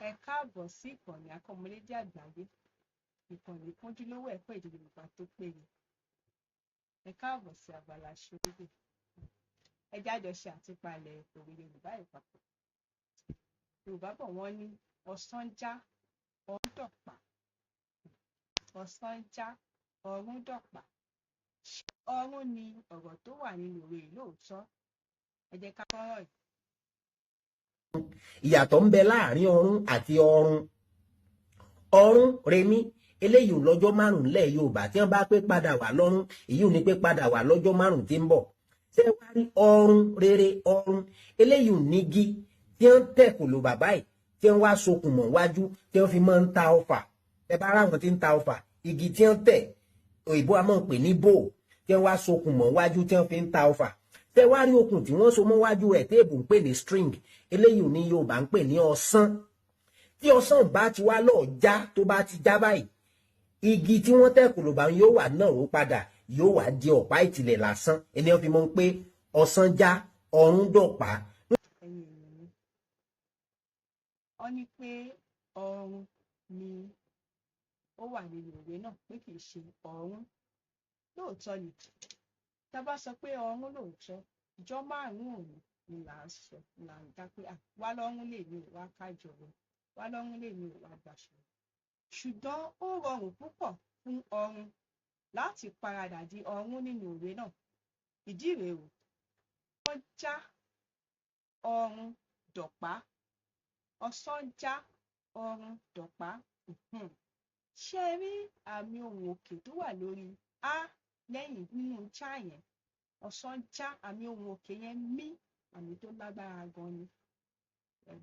Ẹ káàbọ̀ sí ìkànnì Akọ́mọlédè Àgbáyé, ìkànnì pọ́njúlówó ẹ̀kọ́ èdè Yorùbá tó péye. Ẹ káàbọ̀ sí abala ṣòwò. Ẹ jájọ ṣe àtúpalẹ̀ òwe Yorùbá ìpapọ̀. Yorùbá bọ̀ wọ́n ní ọ̀sán já ọ̀run dọ̀pá. Ọ̀sán já ọ̀run dọ̀pá. Ọ̀run ni ọ̀rọ̀ tó wà nínú òwe yìí lóòótọ́. Ẹ jẹ́ ká fọ́nrán yìí. Ìyàtọ̀ ń bẹ láàrin ọ̀run àti ọ̀run. Ọ̀run remi eléyìí ò lọ́jọ́ márùn-ún lẹ̀ Yorùbá tí wọ́n bá pé padà wà lọ́run èyí ò ní pé padà wà lọ́jọ́ márùn-ún tí ń bọ̀. Ṣé wá rí ọ̀run rere ọ̀run eléyìí ò nígi tí wọ́n tẹ̀ kò lò bàbá yìí tí wọ́n wá sokùn mọ́ wájú tí wọ́n fi máa ń ta ọfà. Ẹ bá ara wọn tí ń ta ọfà igi tí wọ́n tẹ̀ òyìnbó a máa ń pè ní bò tí wọ́n wá sokùn mọ́ wájú tí wọ́n fi ń ta ọfà. Ṣé wá rí okùn tí wọ́n so mọ́ wájú rẹ̀ téèbù ń pè ní string eléyìí ní Yorùbá ń pè ní ọ̀sán. Tí ọ̀sán bá ti wá lọ já tó bá ti já báyìí igi tí wọ́n tẹ̀ kò lò bá yóò wà náà ó padà yóò wá di ọ̀pá ìtìlẹ̀ lásán ẹni wọ́n fi mọ̀ pé ọ̀sán já ọ̀run dọ̀pá. Wọ́n ní pé ọ̀run ni ó wà nínú ìwé náà pé kì í ṣe ọ̀run. Lóòótọ́ ni tá bá sọ pé ọ̀run lóòótọ́ ìjọ márùn-ún ni là ń sọ là ń dá pé wá lọ́run lè ní ìwà kájọ rẹ̀ wá lọ́run lè ní ìwà gbàṣọ. Ṣùgbọ́n ó rọrùn púpọ̀ fún ọ̀run láti paradà di ọ̀run nínú ìwé náà. Ìdí rèé o, wọ́n já ọ̀run dọ̀pá. Ọ̀sán já ọ̀run dọ̀pá. Ṣé ẹ rí àmì ohùn òkè tó wà lórí á lẹ́yìn nínú já yẹn? Ọ̀sán já àmì ohùn òkè yẹn mí àmì tó lágbára gan ni.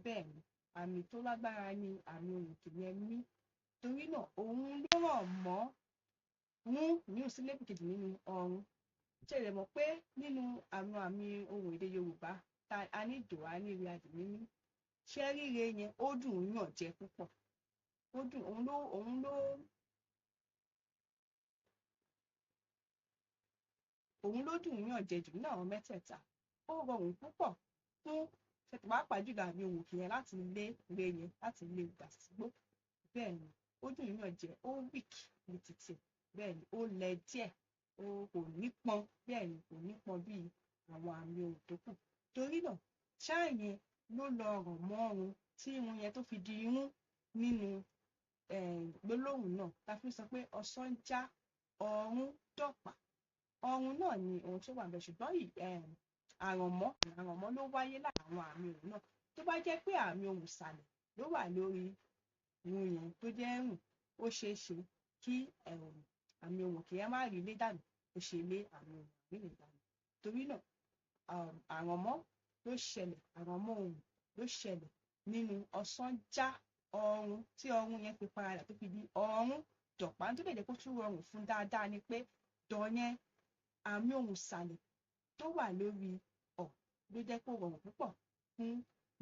Bẹ́ẹ̀ ni àmì tó lágbára ni àmì ohùn òkè yẹn mí. Torí náà òun ló rọ̀ mọ́ ní sílébù kejì nínú ọ̀run. Ṣé ẹ mọ̀ pé nínú àwọn àmì ohùn èdè Yorùbá a ní dò á ní ire adì mímí. Ṣé ríre yẹn ó dùn ún yàn jẹ púpọ̀. Ó dùn òun ló dùn ún yàn jẹ jù nínú àwọn mẹ́tẹ̀ẹ̀ta. Ó rọrùn púpọ̀ fún pàápàá jùlọ àmì ohùn òkè yẹn láti lé ire yẹn láti lé gbà sígbó. Bẹ́ẹ̀ ni ó dùn ún yàn jẹ ó weak ní títì. Bẹ́ẹ̀ ni ó lẹ díẹ̀ ó kò nípọn. Bẹ́ẹ̀ ni kò nípọn bí àwọn àmì ohùn tó kù. Torí náà ṣáà yẹn ló lọ rọ̀ mọ́ ọ̀run tí irun yẹn tó fi di irun nínú gbólóhùn náà ta fi sọ pé ọ̀sán já ọ̀run dọ̀pá. Ọ̀run náà ni ohun tó wà ń bẹ ṣùgbọ́n àrànmọ́ ló wáyé láàrin àwọn àmì ohùn náà. Tó bá jẹ́ pé àmì ohùn ìsàlẹ̀ ló wà lórí irun yẹn tó jẹ́ ẹ̀rùn ó ṣeé ṣe kí àmì ohùn kì í má rí lé dànù ó ṣe lé àmì ohùn àgbélé dànù. Torí náà àrànmọ́ ohùn ló ṣẹlẹ̀ nínú ọ̀sán já ọ̀run tí ọ̀run yẹn fi paradà tó fi di ọ̀run dọ̀pá. Tó lè jẹ́ kó tún rọrùn fún dáadáa ni pé dọ̀ yẹn àmì ohùn ìsàlẹ̀ tó wà lórí ọ̀ ló jẹ́ kó rọrùn púpọ̀ fún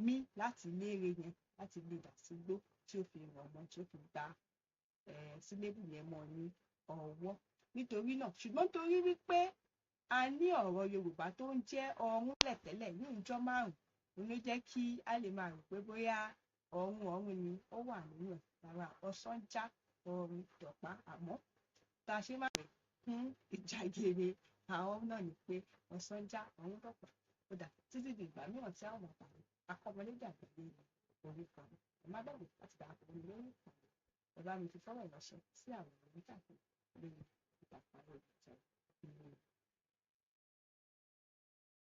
mí láti léèrè yẹn láti lè dà sígbó tí ó fi rọ̀ mọ́ tí ó fi gba sílébù yẹn mọ́ ní ọwọ́. Nítorí náà ṣùgbọ́n torí wípé a ní ọ̀rọ̀ Yorùbá tó ń jẹ́ ọ̀run lẹ̀tẹ́lẹ̀ ní ìjọ márùn-ún ló jẹ́ kí a lè máa rò pé bóyá ọ̀run ni ó wà nínú ẹ̀. Rárá ọ̀sán já ọ̀run dọ̀pá. Àmọ́ tá a ṣe máa rẹ̀ fún ìjàgèrè àwọn náà ni pé ọ̀sán já ọ̀run dọ̀pá. Ó dà títí di ìgbà mìíràn tí àwọn àpàlẹ́ Akọ́mọlédè Àgbáyé orí kan. Ẹ má gbàgbé láti darapọ̀ mọ́ mi lórí ìpàdé. Ẹ bá mi fi fọ́rọ̀ ìránṣẹ́ sí àwọn oníkàkùn lórí ìtàkùn ayélujára.